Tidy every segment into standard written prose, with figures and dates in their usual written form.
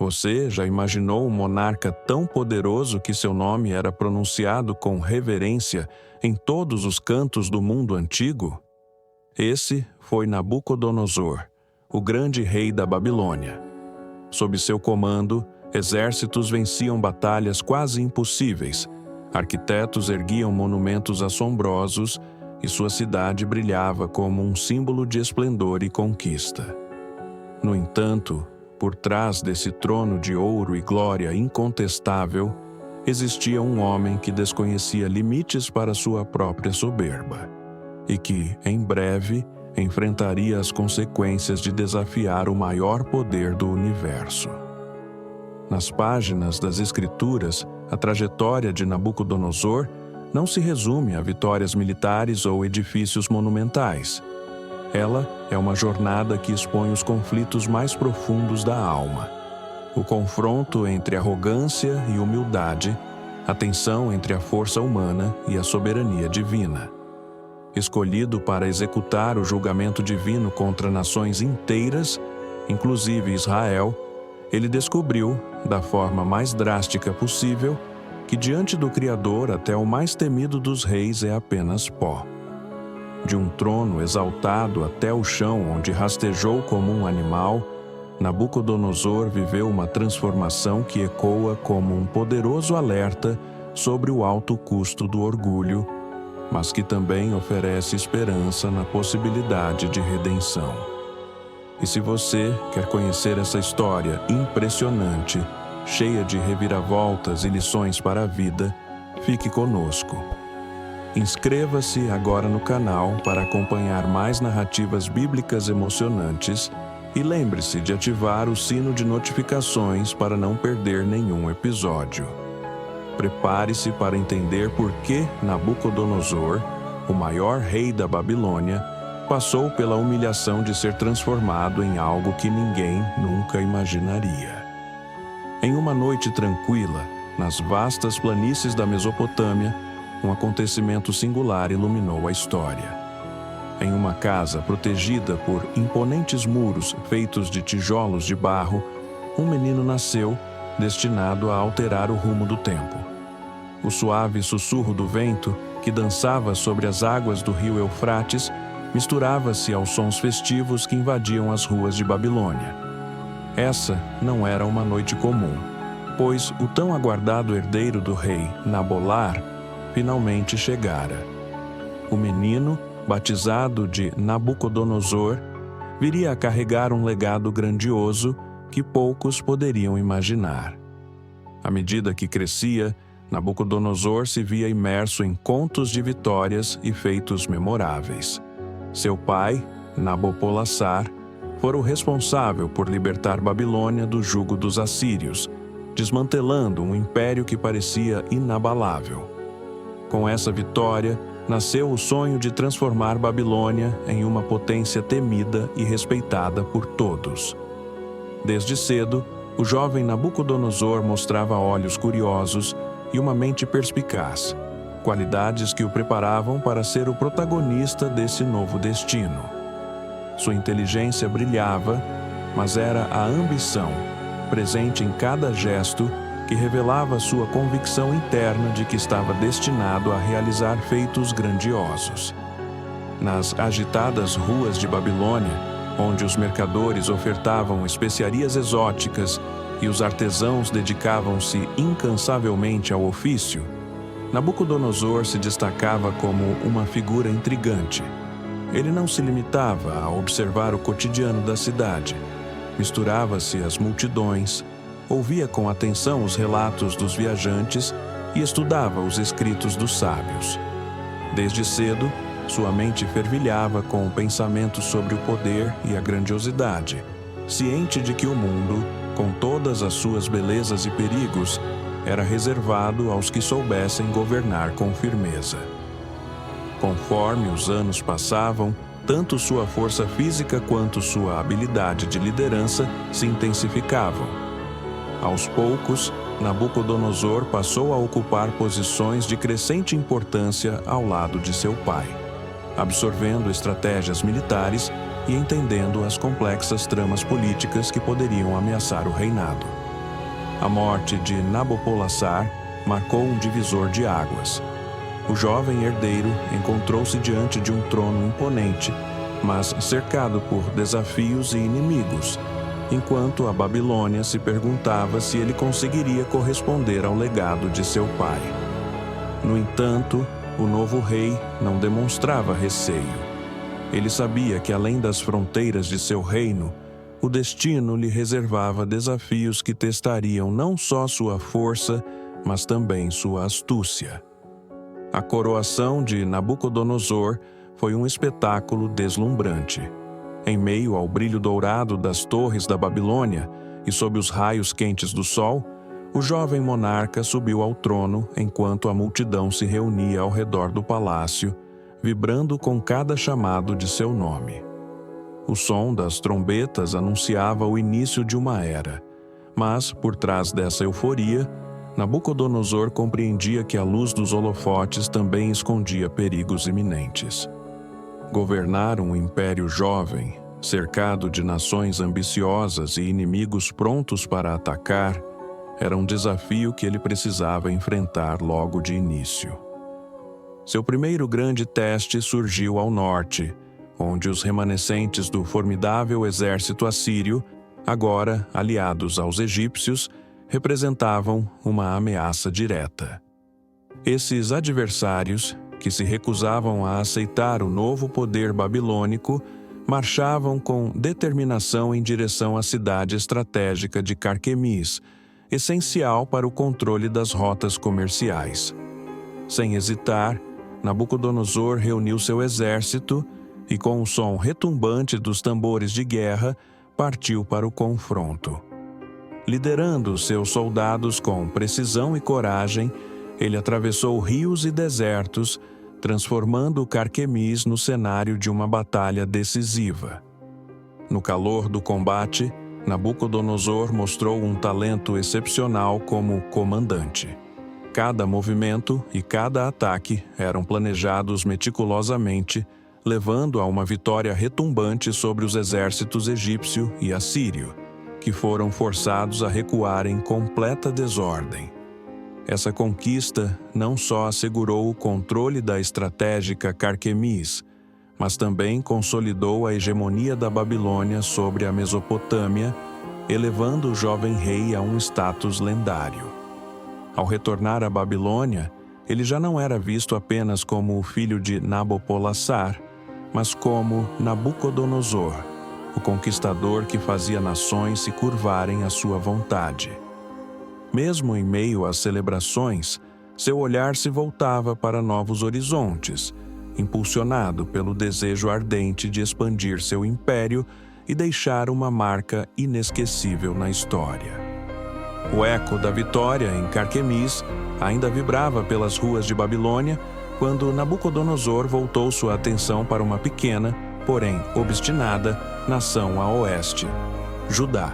Você já imaginou um monarca tão poderoso que seu nome era pronunciado com reverência em todos os cantos do mundo antigo? Esse foi Nabucodonosor, o grande rei da Babilônia. Sob seu comando, exércitos venciam batalhas quase impossíveis, arquitetos erguiam monumentos assombrosos e sua cidade brilhava como um símbolo de esplendor e conquista. No entanto, por trás desse trono de ouro e glória incontestável, existia um homem que desconhecia limites para sua própria soberba e que, em breve, enfrentaria as consequências de desafiar o maior poder do universo. Nas páginas das Escrituras, a trajetória de Nabucodonosor não se resume a vitórias militares ou edifícios monumentais. Ela é uma jornada que expõe os conflitos mais profundos da alma. O confronto entre arrogância e humildade, a tensão entre a força humana e a soberania divina. Escolhido para executar o julgamento divino contra nações inteiras, inclusive Israel, ele descobriu, da forma mais drástica possível, que diante do Criador até o mais temido dos reis é apenas pó. De um trono exaltado até o chão onde rastejou como um animal, Nabucodonosor viveu uma transformação que ecoa como um poderoso alerta sobre o alto custo do orgulho, mas que também oferece esperança na possibilidade de redenção. E se você quer conhecer essa história impressionante, cheia de reviravoltas e lições para a vida, fique conosco. Inscreva-se agora no canal para acompanhar mais narrativas bíblicas emocionantes e lembre-se de ativar o sino de notificações para não perder nenhum episódio. Prepare-se para entender por que Nabucodonosor, o maior rei da Babilônia, passou pela humilhação de ser transformado em algo que ninguém nunca imaginaria. Em uma noite tranquila, nas vastas planícies da Mesopotâmia, um acontecimento singular iluminou a história. Em uma casa protegida por imponentes muros feitos de tijolos de barro, um menino nasceu, destinado a alterar o rumo do tempo. O suave sussurro do vento, que dançava sobre as águas do rio Eufrates, misturava-se aos sons festivos que invadiam as ruas de Babilônia. Essa não era uma noite comum, pois o tão aguardado herdeiro do rei, Nabolar, finalmente chegara. O menino, batizado de Nabucodonosor, viria a carregar um legado grandioso que poucos poderiam imaginar. À medida que crescia, Nabucodonosor se via imerso em contos de vitórias e feitos memoráveis. Seu pai, Nabopolassar, fora o responsável por libertar Babilônia do jugo dos assírios, desmantelando um império que parecia inabalável. Com essa vitória, nasceu o sonho de transformar Babilônia em uma potência temida e respeitada por todos. Desde cedo, o jovem Nabucodonosor mostrava olhos curiosos e uma mente perspicaz, qualidades que o preparavam para ser o protagonista desse novo destino. Sua inteligência brilhava, mas era a ambição, presente em cada gesto, que revelava sua convicção interna de que estava destinado a realizar feitos grandiosos. Nas agitadas ruas de Babilônia, onde os mercadores ofertavam especiarias exóticas e os artesãos dedicavam-se incansavelmente ao ofício, Nabucodonosor se destacava como uma figura intrigante. Ele não se limitava a observar o cotidiano da cidade. Misturava-se às multidões, ouvia com atenção os relatos dos viajantes e estudava os escritos dos sábios. Desde cedo, sua mente fervilhava com o pensamento sobre o poder e a grandiosidade, ciente de que o mundo, com todas as suas belezas e perigos, era reservado aos que soubessem governar com firmeza. Conforme os anos passavam, tanto sua força física quanto sua habilidade de liderança se intensificavam. Aos poucos, Nabucodonosor passou a ocupar posições de crescente importância ao lado de seu pai, absorvendo estratégias militares e entendendo as complexas tramas políticas que poderiam ameaçar o reinado. A morte de Nabopolassar marcou um divisor de águas. O jovem herdeiro encontrou-se diante de um trono imponente, mas cercado por desafios e inimigos, enquanto a Babilônia se perguntava se ele conseguiria corresponder ao legado de seu pai. No entanto, o novo rei não demonstrava receio. Ele sabia que, além das fronteiras de seu reino, o destino lhe reservava desafios que testariam não só sua força, mas também sua astúcia. A coroação de Nabucodonosor foi um espetáculo deslumbrante. Em meio ao brilho dourado das torres da Babilônia e sob os raios quentes do sol, o jovem monarca subiu ao trono enquanto a multidão se reunia ao redor do palácio, vibrando com cada chamado de seu nome. O som das trombetas anunciava o início de uma era, mas, por trás dessa euforia, Nabucodonosor compreendia que a luz dos holofotes também escondia perigos iminentes. Governar um império jovem, cercado de nações ambiciosas e inimigos prontos para atacar, era um desafio que ele precisava enfrentar logo de início. Seu primeiro grande teste surgiu ao norte, onde os remanescentes do formidável exército assírio, agora aliados aos egípcios, representavam uma ameaça direta. Esses adversários, que se recusavam a aceitar o novo poder babilônico, marchavam com determinação em direção à cidade estratégica de Carquemis, essencial para o controle das rotas comerciais. Sem hesitar, Nabucodonosor reuniu seu exército e, com o som retumbante dos tambores de guerra, partiu para o confronto. Liderando seus soldados com precisão e coragem, ele atravessou rios e desertos, transformando Carquemis no cenário de uma batalha decisiva. No calor do combate, Nabucodonosor mostrou um talento excepcional como comandante. Cada movimento e cada ataque eram planejados meticulosamente, levando a uma vitória retumbante sobre os exércitos egípcio e assírio, que foram forçados a recuar em completa desordem. Essa conquista não só assegurou o controle da estratégica Carquemis, mas também consolidou a hegemonia da Babilônia sobre a Mesopotâmia, elevando o jovem rei a um status lendário. Ao retornar à Babilônia, ele já não era visto apenas como o filho de Nabopolassar, mas como Nabucodonosor, o conquistador que fazia nações se curvarem à sua vontade. Mesmo em meio às celebrações, seu olhar se voltava para novos horizontes, impulsionado pelo desejo ardente de expandir seu império e deixar uma marca inesquecível na história. O eco da vitória em Carquemis ainda vibrava pelas ruas de Babilônia quando Nabucodonosor voltou sua atenção para uma pequena, porém obstinada, nação a oeste, Judá.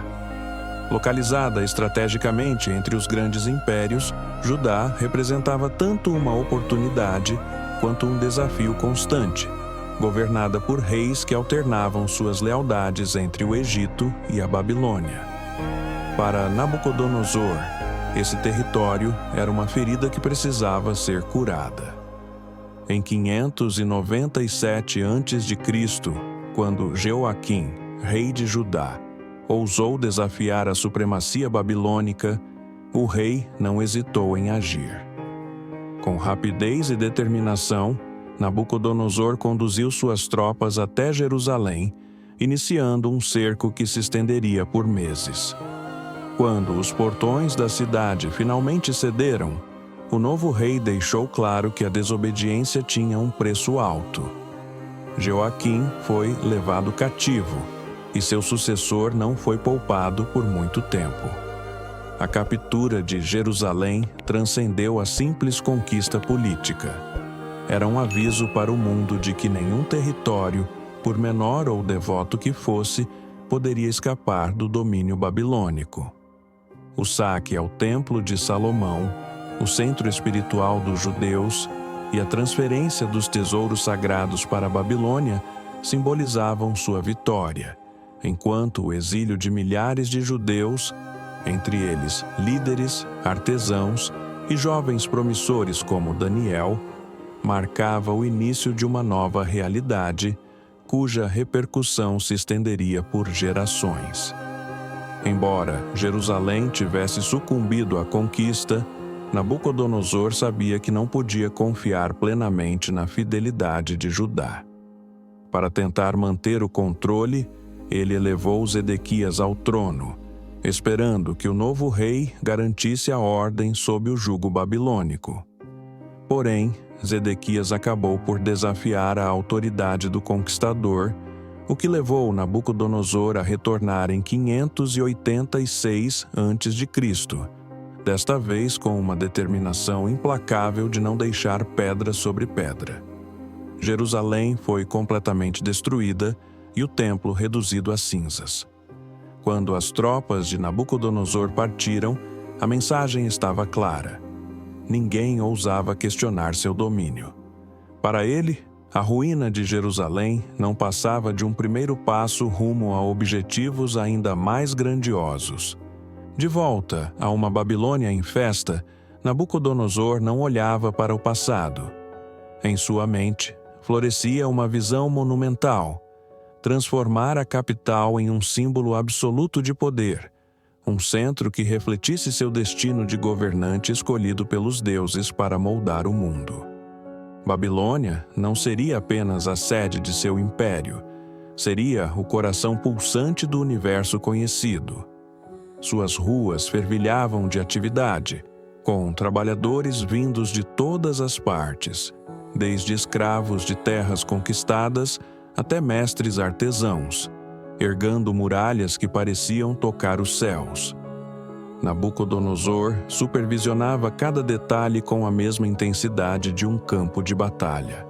Localizada estrategicamente entre os grandes impérios, Judá representava tanto uma oportunidade quanto um desafio constante, governada por reis que alternavam suas lealdades entre o Egito e a Babilônia. Para Nabucodonosor, esse território era uma ferida que precisava ser curada. Em 597 a.C., quando Jeoaquim, rei de Judá, ousou desafiar a supremacia babilônica, o rei não hesitou em agir. Com rapidez e determinação, Nabucodonosor conduziu suas tropas até Jerusalém, iniciando um cerco que se estenderia por meses. Quando os portões da cidade finalmente cederam, o novo rei deixou claro que a desobediência tinha um preço alto. Jeoaquim foi levado cativo, e seu sucessor não foi poupado por muito tempo. A captura de Jerusalém transcendeu a simples conquista política. Era um aviso para o mundo de que nenhum território, por menor ou devoto que fosse, poderia escapar do domínio babilônico. O saque ao Templo de Salomão, o centro espiritual dos judeus, e a transferência dos tesouros sagrados para a Babilônia simbolizavam sua vitória, enquanto o exílio de milhares de judeus entre eles líderes, artesãos e jovens promissores como Daniel, marcava o início de uma nova realidade, cuja repercussão se estenderia por gerações. Embora Jerusalém tivesse sucumbido à conquista, Nabucodonosor sabia que não podia confiar plenamente na fidelidade de Judá. Para tentar manter o controle, ele elevou Zedequias ao trono, esperando que o novo rei garantisse a ordem sob o jugo babilônico. Porém, Zedequias acabou por desafiar a autoridade do conquistador, o que levou Nabucodonosor a retornar em 586 a.C., desta vez com uma determinação implacável de não deixar pedra sobre pedra. Jerusalém foi completamente destruída e o templo reduzido a cinzas. Quando as tropas de Nabucodonosor partiram, a mensagem estava clara. Ninguém ousava questionar seu domínio. Para ele, a ruína de Jerusalém não passava de um primeiro passo rumo a objetivos ainda mais grandiosos. De volta a uma Babilônia em festa, Nabucodonosor não olhava para o passado. Em sua mente, florescia uma visão monumental: transformar a capital em um símbolo absoluto de poder, um centro que refletisse seu destino de governante escolhido pelos deuses para moldar o mundo. Babilônia não seria apenas a sede de seu império, seria o coração pulsante do universo conhecido. Suas ruas fervilhavam de atividade, com trabalhadores vindos de todas as partes, desde escravos de terras conquistadas até mestres artesãos, ergando muralhas que pareciam tocar os céus. Nabucodonosor supervisionava cada detalhe com a mesma intensidade de um campo de batalha.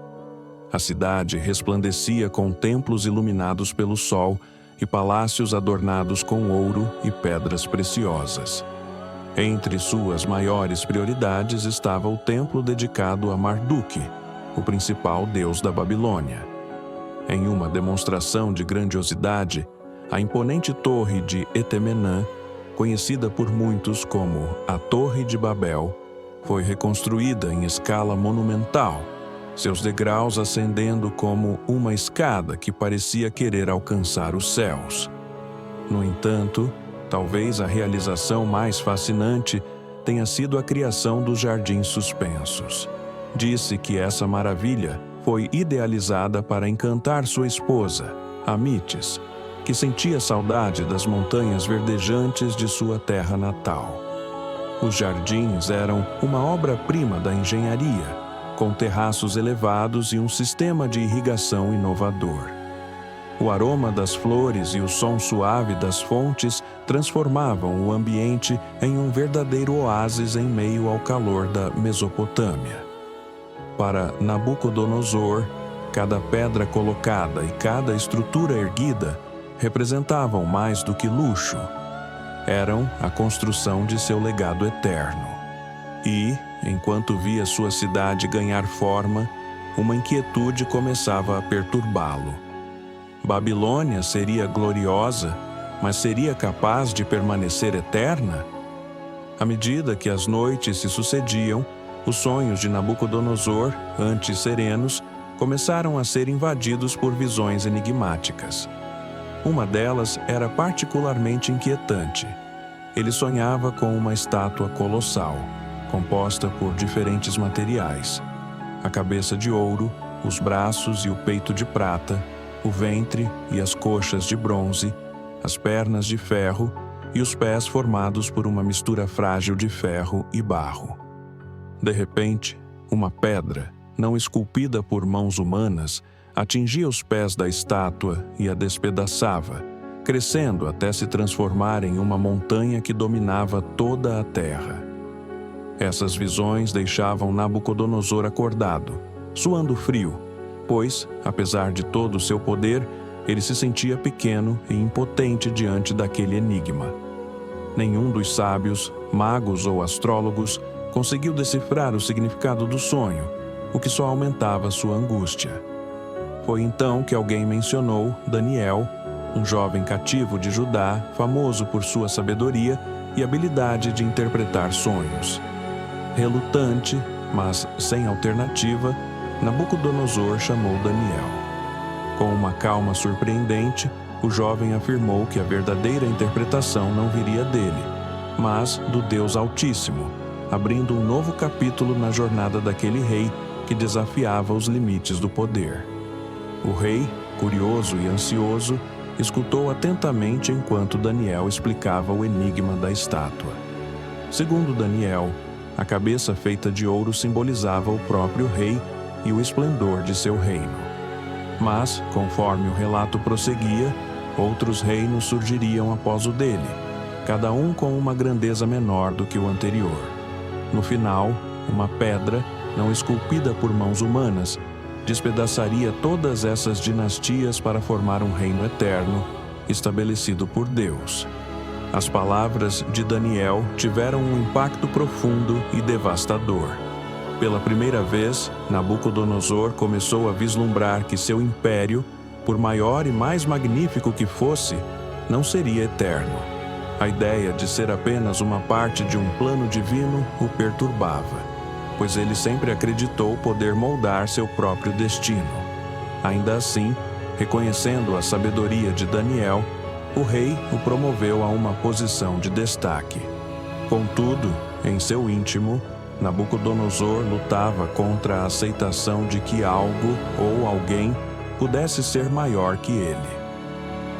A cidade resplandecia com templos iluminados pelo sol e palácios adornados com ouro e pedras preciosas. Entre suas maiores prioridades estava o templo dedicado a Marduk, o principal deus da Babilônia. Em uma demonstração de grandiosidade, a imponente torre de Etemenã, conhecida por muitos como a Torre de Babel, foi reconstruída em escala monumental, seus degraus ascendendo como uma escada que parecia querer alcançar os céus. No entanto, talvez a realização mais fascinante tenha sido a criação dos jardins suspensos. Disse que essa maravilha foi idealizada para encantar sua esposa, Amites, que sentia saudade das montanhas verdejantes de sua terra natal. Os jardins eram uma obra-prima da engenharia, com terraços elevados e um sistema de irrigação inovador. O aroma das flores e o som suave das fontes transformavam o ambiente em um verdadeiro oásis em meio ao calor da Mesopotâmia. Para Nabucodonosor, cada pedra colocada e cada estrutura erguida representavam mais do que luxo. Eram a construção de seu legado eterno. E, enquanto via sua cidade ganhar forma, uma inquietude começava a perturbá-lo. Babilônia seria gloriosa, mas seria capaz de permanecer eterna? À medida que as noites se sucediam, os sonhos de Nabucodonosor, antes serenos, começaram a ser invadidos por visões enigmáticas. Uma delas era particularmente inquietante. Ele sonhava com uma estátua colossal, composta por diferentes materiais: a cabeça de ouro, os braços e o peito de prata, o ventre e as coxas de bronze, as pernas de ferro e os pés formados por uma mistura frágil de ferro e barro. De repente, uma pedra, não esculpida por mãos humanas, atingia os pés da estátua e a despedaçava, crescendo até se transformar em uma montanha que dominava toda a terra. Essas visões deixavam Nabucodonosor acordado, suando frio, pois, apesar de todo o seu poder, ele se sentia pequeno e impotente diante daquele enigma. Nenhum dos sábios, magos ou astrólogos conseguiu decifrar o significado do sonho, o que só aumentava sua angústia. Foi então que alguém mencionou Daniel, um jovem cativo de Judá, famoso por sua sabedoria e habilidade de interpretar sonhos. Relutante, mas sem alternativa, Nabucodonosor chamou Daniel. Com uma calma surpreendente, o jovem afirmou que a verdadeira interpretação não viria dele, mas do Deus Altíssimo, abrindo um novo capítulo na jornada daquele rei que desafiava os limites do poder. O rei, curioso e ansioso, escutou atentamente enquanto Daniel explicava o enigma da estátua. Segundo Daniel, a cabeça feita de ouro simbolizava o próprio rei e o esplendor de seu reino. Mas, conforme o relato prosseguia, outros reinos surgiriam após o dele, cada um com uma grandeza menor do que o anterior. No final, uma pedra, não esculpida por mãos humanas, despedaçaria todas essas dinastias para formar um reino eterno, estabelecido por Deus. As palavras de Daniel tiveram um impacto profundo e devastador. Pela primeira vez, Nabucodonosor começou a vislumbrar que seu império, por maior e mais magnífico que fosse, não seria eterno. A ideia de ser apenas uma parte de um plano divino o perturbava, pois ele sempre acreditou poder moldar seu próprio destino. Ainda assim, reconhecendo a sabedoria de Daniel, o rei o promoveu a uma posição de destaque. Contudo, em seu íntimo, Nabucodonosor lutava contra a aceitação de que algo ou alguém pudesse ser maior que ele.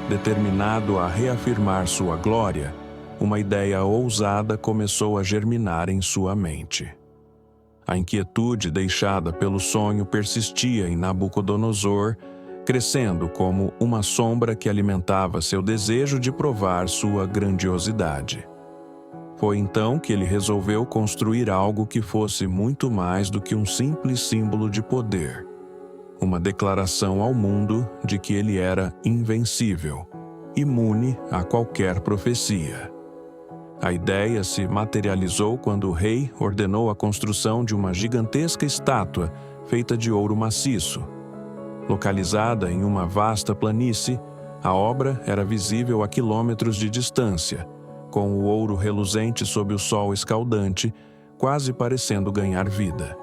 Determinado a reafirmar sua glória, uma ideia ousada começou a germinar em sua mente. A inquietude deixada pelo sonho persistia em Nabucodonosor, crescendo como uma sombra que alimentava seu desejo de provar sua grandiosidade. Foi então que ele resolveu construir algo que fosse muito mais do que um simples símbolo de poder. Uma declaração ao mundo de que ele era invencível, imune a qualquer profecia. A ideia se materializou quando o rei ordenou a construção de uma gigantesca estátua feita de ouro maciço. Localizada em uma vasta planície, a obra era visível a quilômetros de distância, com o ouro reluzente sob o sol escaldante, quase parecendo ganhar vida.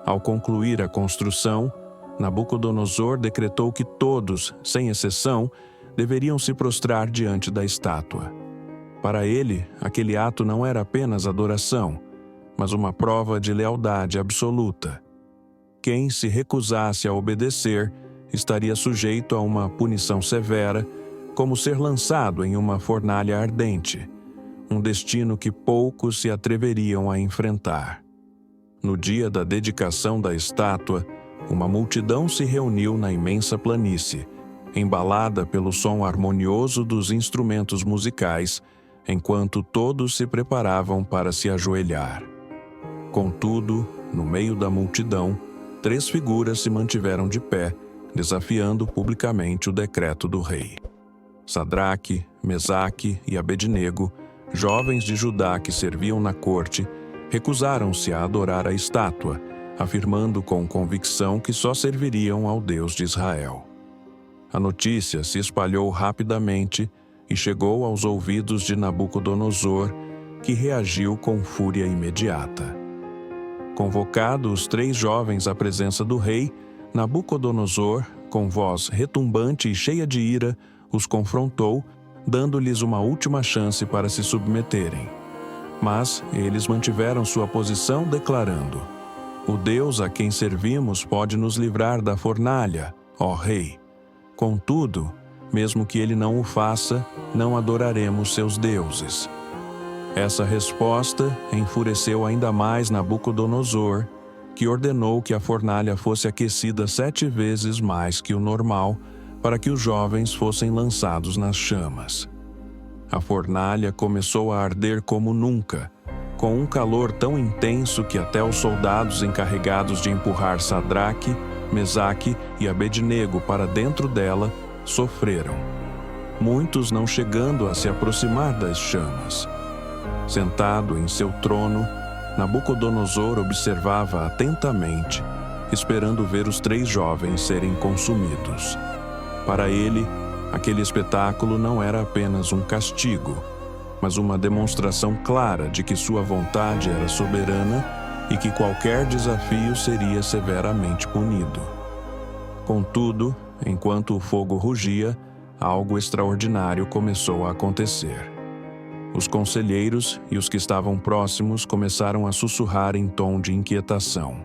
Ao concluir a construção, Nabucodonosor decretou que todos, sem exceção, deveriam se prostrar diante da estátua. Para ele, aquele ato não era apenas adoração, mas uma prova de lealdade absoluta. Quem se recusasse a obedecer estaria sujeito a uma punição severa, como ser lançado em uma fornalha ardente, um destino que poucos se atreveriam a enfrentar. No dia da dedicação da estátua, uma multidão se reuniu na imensa planície, embalada pelo som harmonioso dos instrumentos musicais, enquanto todos se preparavam para se ajoelhar. Contudo, no meio da multidão, 3 figuras se mantiveram de pé, desafiando publicamente o decreto do rei. Sadraque, Mesaque e Abednego, jovens de Judá que serviam na corte, recusaram-se a adorar a estátua, afirmando com convicção que só serviriam ao Deus de Israel. A notícia se espalhou rapidamente e chegou aos ouvidos de Nabucodonosor, que reagiu com fúria imediata. Convocados os 3 jovens à presença do rei, Nabucodonosor, com voz retumbante e cheia de ira, os confrontou, dando-lhes uma última chance para se submeterem. Mas eles mantiveram sua posição, declarando: "O Deus a quem servimos pode nos livrar da fornalha, ó rei. Contudo, mesmo que ele não o faça, não adoraremos seus deuses." Essa resposta enfureceu ainda mais Nabucodonosor, que ordenou que a fornalha fosse aquecida 7 vezes mais que o normal, para que os jovens fossem lançados nas chamas. A fornalha começou a arder como nunca, com um calor tão intenso que até os soldados encarregados de empurrar Sadraque, Mesaque e Abednego para dentro dela sofreram, muitos não chegando a se aproximar das chamas. Sentado em seu trono, Nabucodonosor observava atentamente, esperando ver os 3 jovens serem consumidos. Para ele, aquele espetáculo não era apenas um castigo, mas uma demonstração clara de que sua vontade era soberana e que qualquer desafio seria severamente punido. Contudo, enquanto o fogo rugia, algo extraordinário começou a acontecer. Os conselheiros e os que estavam próximos começaram a sussurrar em tom de inquietação.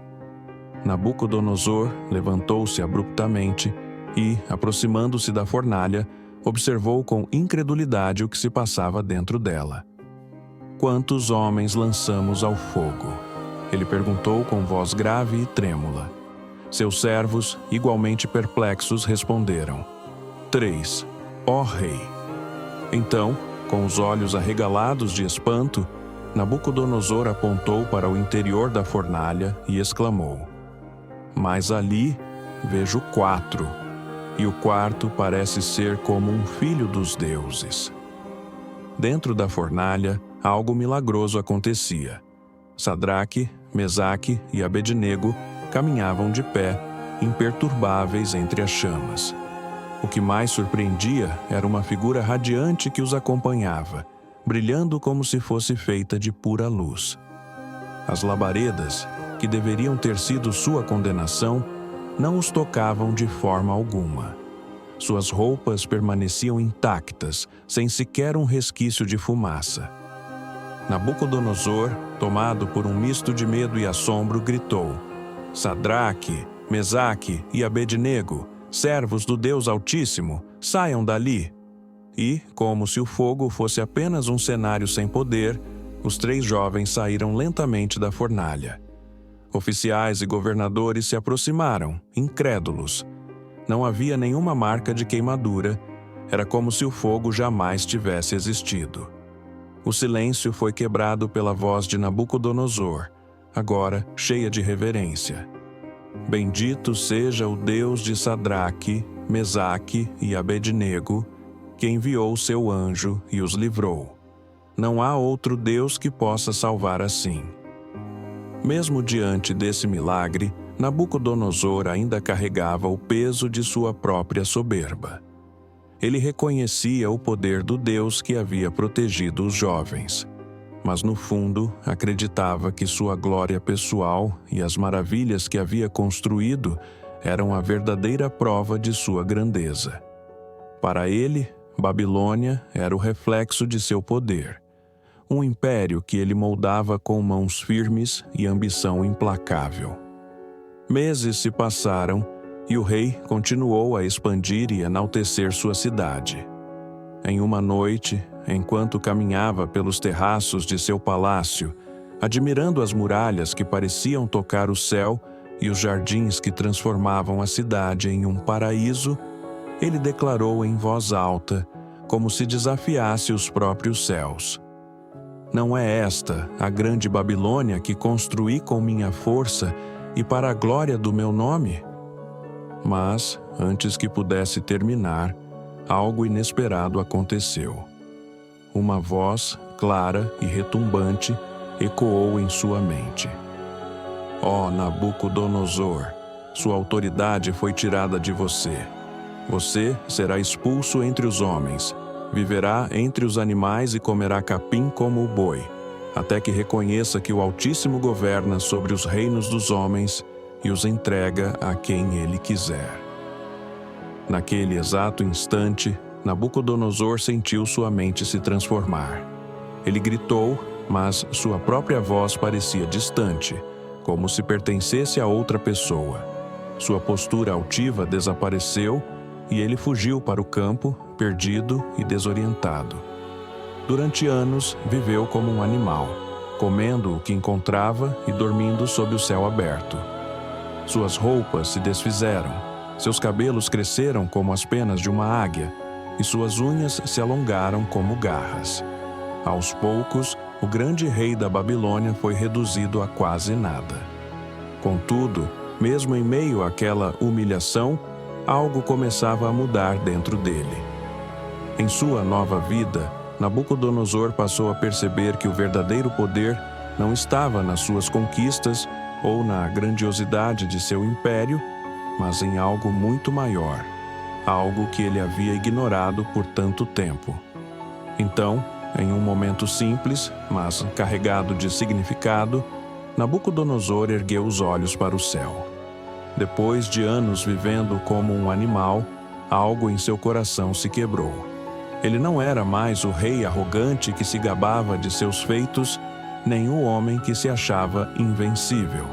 Nabucodonosor levantou-se abruptamente e, aproximando-se da fornalha, observou com incredulidade o que se passava dentro dela. "Quantos homens lançamos ao fogo?" ele perguntou com voz grave e trêmula. Seus servos, igualmente perplexos, responderam: 3, ó rei. Então, com os olhos arregalados de espanto, Nabucodonosor apontou para o interior da fornalha e exclamou: "Mas ali vejo 4, e o quarto parece ser como um filho dos deuses." Dentro da fornalha, algo milagroso acontecia. Sadraque, Mesaque e Abednego caminhavam de pé, imperturbáveis entre as chamas. O que mais surpreendia era uma figura radiante que os acompanhava, brilhando como se fosse feita de pura luz. As labaredas, que deveriam ter sido sua condenação, não os tocavam de forma alguma. Suas roupas permaneciam intactas, sem sequer um resquício de fumaça. Nabucodonosor, tomado por um misto de medo e assombro, gritou: "Sadraque, Mesaque e Abednego, servos do Deus Altíssimo, saiam dali!" E, como se o fogo fosse apenas um cenário sem poder, os 3 jovens saíram lentamente da fornalha. Oficiais e governadores se aproximaram, incrédulos. Não havia nenhuma marca de queimadura, era como se o fogo jamais tivesse existido. O silêncio foi quebrado pela voz de Nabucodonosor, agora cheia de reverência. "Bendito seja o Deus de Sadraque, Mesaque e Abednego, que enviou seu anjo e os livrou. Não há outro Deus que possa salvar assim." Mesmo diante desse milagre, Nabucodonosor ainda carregava o peso de sua própria soberba. Ele reconhecia o poder do Deus que havia protegido os jovens, mas no fundo acreditava que sua glória pessoal e as maravilhas que havia construído eram a verdadeira prova de sua grandeza. Para ele, Babilônia era o reflexo de seu poder, um império que ele moldava com mãos firmes e ambição implacável. Meses se passaram e o rei continuou a expandir e enaltecer sua cidade. Em uma noite, enquanto caminhava pelos terraços de seu palácio, admirando as muralhas que pareciam tocar o céu e os jardins que transformavam a cidade em um paraíso, ele declarou em voz alta, como se desafiasse os próprios céus: "Não é esta a grande Babilônia que construí com minha força e para a glória do meu nome?" Mas, antes que pudesse terminar, algo inesperado aconteceu. Uma voz, clara e retumbante, ecoou em sua mente: "Ó Nabucodonosor, sua autoridade foi tirada de você. Você será expulso entre os homens, viverá entre os animais e comerá capim como o boi, até que reconheça que o Altíssimo governa sobre os reinos dos homens e os entrega a quem ele quiser." Naquele exato instante, Nabucodonosor sentiu sua mente se transformar. Ele gritou, mas sua própria voz parecia distante, como se pertencesse a outra pessoa. Sua postura altiva desapareceu e ele fugiu para o campo, perdido e desorientado. Durante anos, viveu como um animal, comendo o que encontrava e dormindo sob o céu aberto. Suas roupas se desfizeram, seus cabelos cresceram como as penas de uma águia, e suas unhas se alongaram como garras. Aos poucos, o grande rei da Babilônia foi reduzido a quase nada. Contudo, mesmo em meio àquela humilhação, algo começava a mudar dentro dele. Em sua nova vida, Nabucodonosor passou a perceber que o verdadeiro poder não estava nas suas conquistas ou na grandiosidade de seu império, mas em algo muito maior, algo que ele havia ignorado por tanto tempo. Então, Em um momento simples, mas carregado de significado, Nabucodonosor ergueu os olhos para o céu. Depois de anos vivendo como um animal, algo em seu coração se quebrou. Ele não era mais o rei arrogante que se gabava de seus feitos, nem o homem que se achava invencível.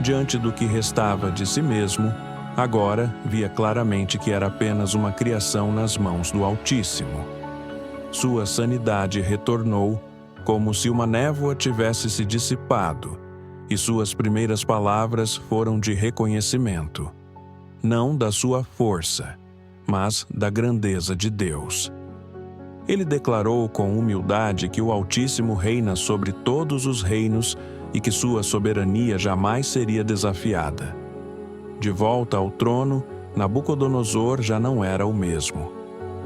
Diante do que restava de si mesmo, agora via claramente que era apenas uma criação nas mãos do Altíssimo. Sua sanidade retornou, como se uma névoa tivesse se dissipado, e suas primeiras palavras foram de reconhecimento, não da sua força, mas da grandeza de Deus. Ele declarou com humildade que o Altíssimo reina sobre todos os reinos e que sua soberania jamais seria desafiada. De volta ao trono, Nabucodonosor já não era o mesmo.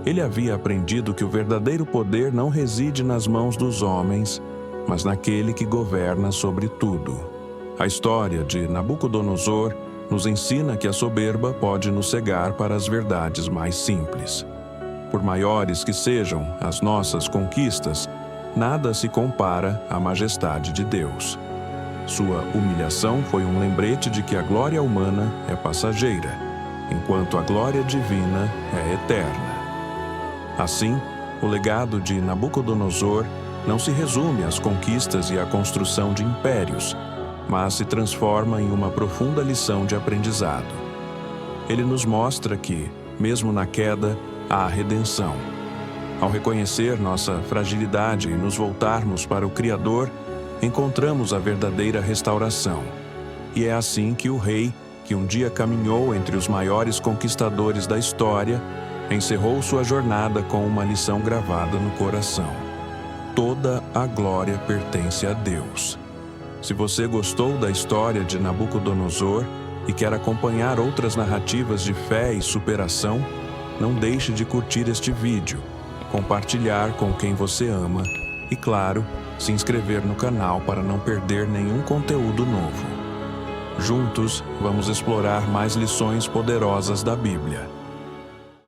Ele havia aprendido que o verdadeiro poder não reside nas mãos dos homens, mas naquele que governa sobre tudo. A história de Nabucodonosor nos ensina que a soberba pode nos cegar para as verdades mais simples. Por maiores que sejam as nossas conquistas, nada se compara à majestade de Deus. Sua humilhação foi um lembrete de que a glória humana é passageira, enquanto a glória divina é eterna. Assim, o legado de Nabucodonosor não se resume às conquistas e à construção de impérios, mas se transforma em uma profunda lição de aprendizado. Ele nos mostra que, mesmo na queda, há redenção. Ao reconhecer nossa fragilidade e nos voltarmos para o Criador, encontramos a verdadeira restauração. E é assim que o rei, que um dia caminhou entre os maiores conquistadores da história, encerrou sua jornada com uma lição gravada no coração: toda a glória pertence a Deus. Se você gostou da história de Nabucodonosor e quer acompanhar outras narrativas de fé e superação, não deixe de curtir este vídeo, compartilhar com quem você ama e, claro, se inscrever no canal para não perder nenhum conteúdo novo. Juntos, vamos explorar mais lições poderosas da Bíblia.